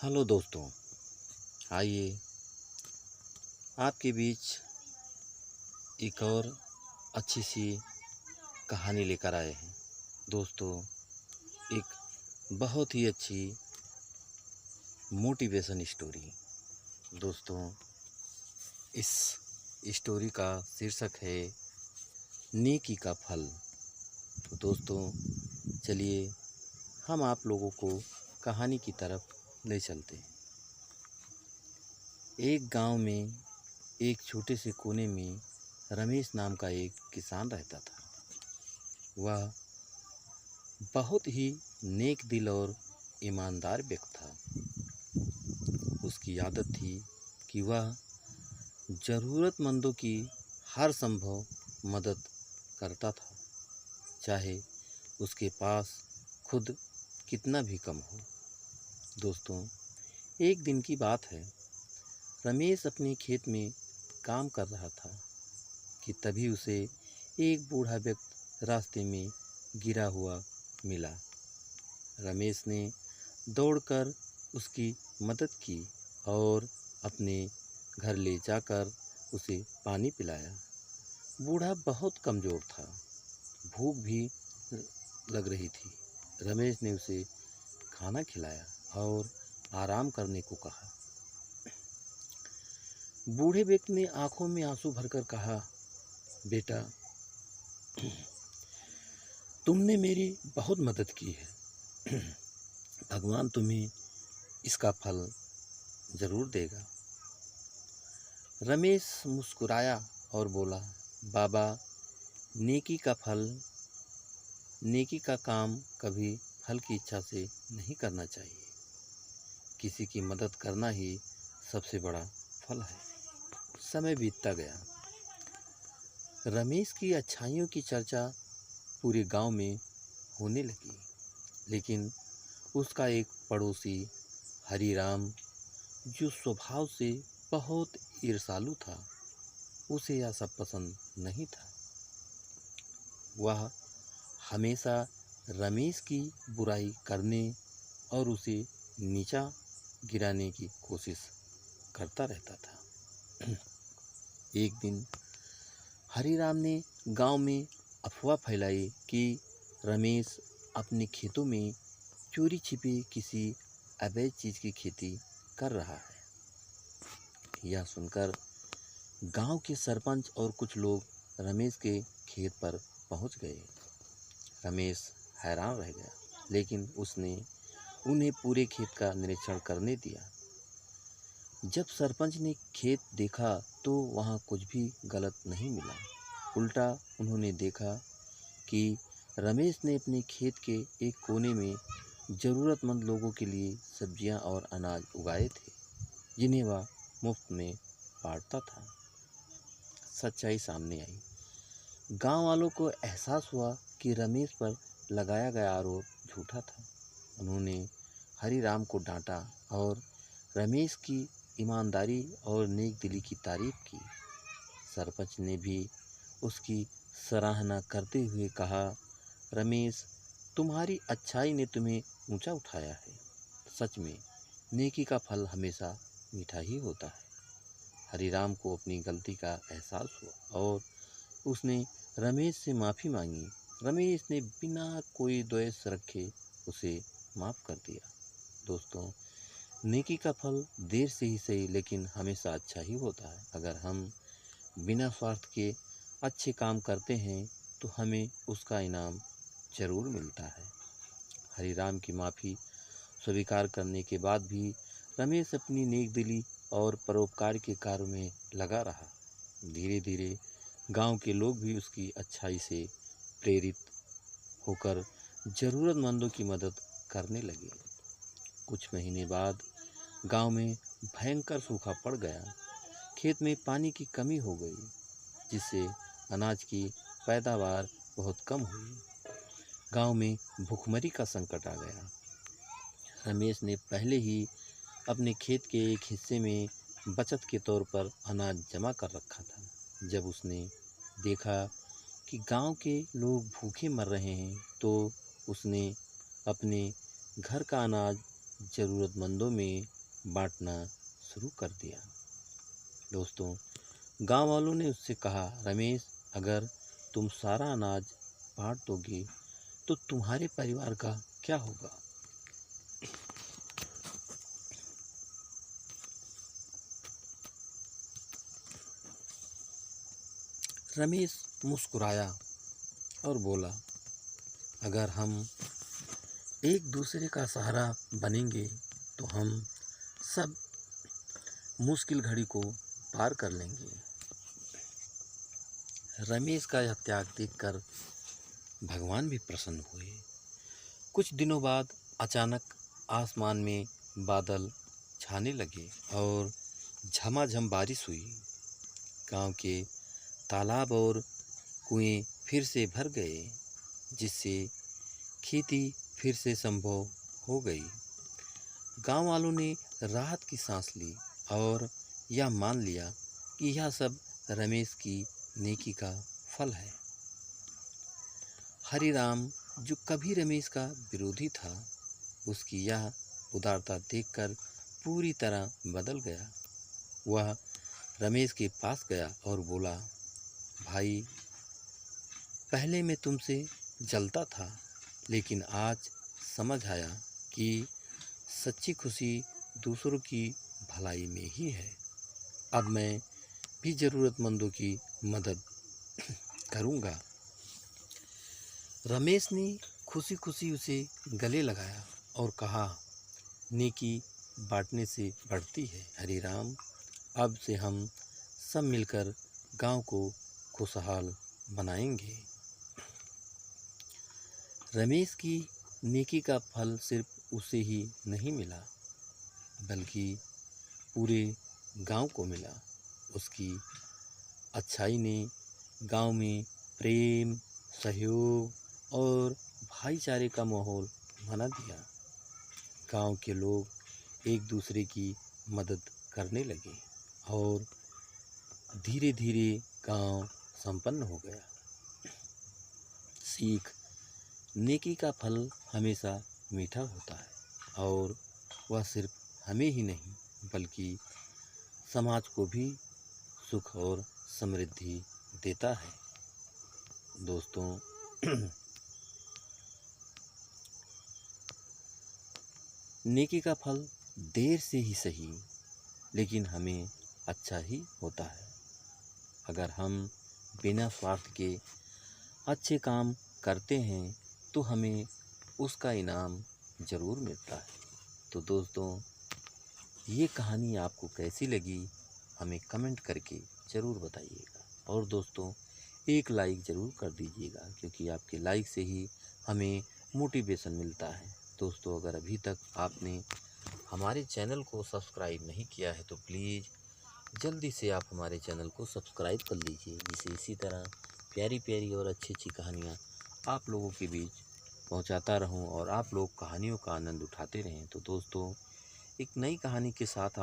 Hello दोस्तों, आइए आपके बीच एक और अच्छी सी कहानी लेकर आए हैं। दोस्तों, एक बहुत ही अच्छी मोटिवेशन स्टोरी। दोस्तों, इस स्टोरी का शीर्षक है नेकी का फल। तो दोस्तों, चलिए हम आप लोगों को कहानी की तरफ ले चलते हैं। एक गांव में एक छोटे से कोने में रमेश नाम का एक किसान रहता था। वह बहुत ही नेक दिल और ईमानदार व्यक्ति था। उसकी आदत थी कि वह ज़रूरतमंदों की हर संभव मदद करता था, चाहे उसके पास खुद कितना भी कम हो। दोस्तों, एक दिन की बात है। रमेश अपने खेत में काम कर रहा था कि तभी उसे एक बूढ़ा व्यक्ति रास्ते में गिरा हुआ मिला। रमेश ने दौड़कर उसकी मदद की और अपने घर ले जाकर उसे पानी पिलाया। बूढ़ा बहुत कमज़ोर था, भूख भी लग रही थी। रमेश ने उसे खाना खिलाया और आराम करने को कहा। बूढ़े व्यक्ति ने आंखों में आंसू भरकर कहा, बेटा, तुमने मेरी बहुत मदद की है। भगवान तुम्हें इसका फल जरूर देगा। रमेश मुस्कुराया और बोला, बाबा, नेकी का काम कभी फल की इच्छा से नहीं करना चाहिए। किसी की मदद करना ही सबसे बड़ा फल है। समय बीतता गया। रमेश की अच्छाइयों की चर्चा पूरे गांव में होने लगी, लेकिन उसका एक पड़ोसी हरिराम, जो स्वभाव से बहुत ईर्ष्यालु था, उसे यह सब पसंद नहीं था। वह हमेशा रमेश की बुराई करने और उसे नीचा गिराने की कोशिश करता रहता था। एक दिन हरिराम ने गांव में अफवाह फैलाई कि रमेश अपने खेतों में चोरी छिपे किसी अवैध चीज़ की खेती कर रहा है। यह सुनकर गांव के सरपंच और कुछ लोग रमेश के खेत पर पहुंच गए। रमेश हैरान रह गया, लेकिन उसने उन्हें पूरे खेत का निरीक्षण करने दिया। जब सरपंच ने खेत देखा तो वहाँ कुछ भी गलत नहीं मिला। उल्टा उन्होंने देखा कि रमेश ने अपने खेत के एक कोने में ज़रूरतमंद लोगों के लिए सब्जियां और अनाज उगाए थे, जिन्हें वह मुफ्त में बांटता था। सच्चाई सामने आई। गांव वालों को एहसास हुआ कि रमेश पर लगाया गया आरोप झूठा था। उन्होंने हरिराम को डांटा और रमेश की ईमानदारी और नेक दिली की तारीफ की। सरपंच ने भी उसकी सराहना करते हुए कहा, रमेश, तुम्हारी अच्छाई ने तुम्हें ऊंचा उठाया है। सच में नेकी का फल हमेशा मीठा ही होता है। हरिराम को अपनी गलती का एहसास हुआ और उसने रमेश से माफ़ी मांगी। रमेश ने बिना कोई द्वेष रखे उसे माफ़ कर दिया। दोस्तों, नेकी का फल देर से ही सही, लेकिन हमेशा अच्छा ही होता है। अगर हम बिना स्वार्थ के अच्छे काम करते हैं तो हमें उसका इनाम ज़रूर मिलता है। हरिराम की माफ़ी स्वीकार करने के बाद भी रमेश अपनी नेक दिली और परोपकार के कार्य में लगा रहा। धीरे धीरे गांव के लोग भी उसकी अच्छाई से प्रेरित होकर ज़रूरतमंदों की मदद करने लगे। कुछ महीने बाद गांव में भयंकर सूखा पड़ गया। खेत में पानी की कमी हो गई, जिससे अनाज की पैदावार बहुत कम हुई। गांव में भूखमरी का संकट आ गया। रमेश ने पहले ही अपने खेत के एक हिस्से में बचत के तौर पर अनाज जमा कर रखा था। जब उसने देखा कि गांव के लोग भूखे मर रहे हैं, तो उसने अपने घर का अनाज ज़रूरतमंदों में बांटना शुरू कर दिया। दोस्तों, गांव वालों ने उससे कहा, रमेश, अगर तुम सारा अनाज बांट दोगे तो तुम्हारे परिवार का क्या होगा? रमेश मुस्कुराया और बोला, अगर हम एक दूसरे का सहारा बनेंगे तो हम सब मुश्किल घड़ी को पार कर लेंगे। रमेश का यह त्याग देखकर भगवान भी प्रसन्न हुए। कुछ दिनों बाद अचानक आसमान में बादल छाने लगे और झमाझम बारिश हुई। गांव के तालाब और कुएं फिर से भर गए, जिससे खेती फिर से संभव हो गई। गांव वालों ने राहत की सांस ली और यह मान लिया कि यह सब रमेश की नेकी का फल है। हरिराम, जो कभी रमेश का विरोधी था, उसकी यह उदारता देखकर पूरी तरह बदल गया। वह रमेश के पास गया और बोला, भाई, पहले मैं तुमसे जलता था, लेकिन आज समझ आया कि सच्ची खुशी दूसरों की भलाई में ही है। अब मैं भी ज़रूरतमंदों की मदद करूँगा। रमेश ने खुशी खुशी उसे गले लगाया और कहा, नेकी बांटने से बढ़ती है हरिराम। अब से हम सब मिलकर गांव को खुशहाल बनाएंगे। रमेश की नेकी का फल सिर्फ उसे ही नहीं मिला, बल्कि पूरे गांव को मिला। उसकी अच्छाई ने गांव में प्रेम, सहयोग और भाईचारे का माहौल बना दिया। गांव के लोग एक दूसरे की मदद करने लगे और धीरे धीरे गांव संपन्न हो गया। सीख: नेकी का फल हमेशा मीठा होता है और वह सिर्फ हमें ही नहीं, बल्कि समाज को भी सुख और समृद्धि देता है। दोस्तों, नेकी का फल देर से ही सही, लेकिन हमें अच्छा ही होता है। अगर हम बिना स्वार्थ के अच्छे काम करते हैं तो हमें उसका इनाम ज़रूर मिलता है। तो दोस्तों, ये कहानी आपको कैसी लगी हमें कमेंट करके ज़रूर बताइएगा। और दोस्तों, एक लाइक ज़रूर कर दीजिएगा, क्योंकि आपके लाइक से ही हमें मोटिवेशन मिलता है। दोस्तों, अगर अभी तक आपने हमारे चैनल को सब्सक्राइब नहीं किया है तो प्लीज़ जल्दी से आप हमारे चैनल को सब्सक्राइब कर लीजिए, जिससे इसी तरह प्यारी प्यारी और अच्छी अच्छी कहानियाँ आप लोगों के बीच पहुंचाता रहूं और आप लोग कहानियों का आनंद उठाते रहें। तो दोस्तों, एक नई कहानी के साथ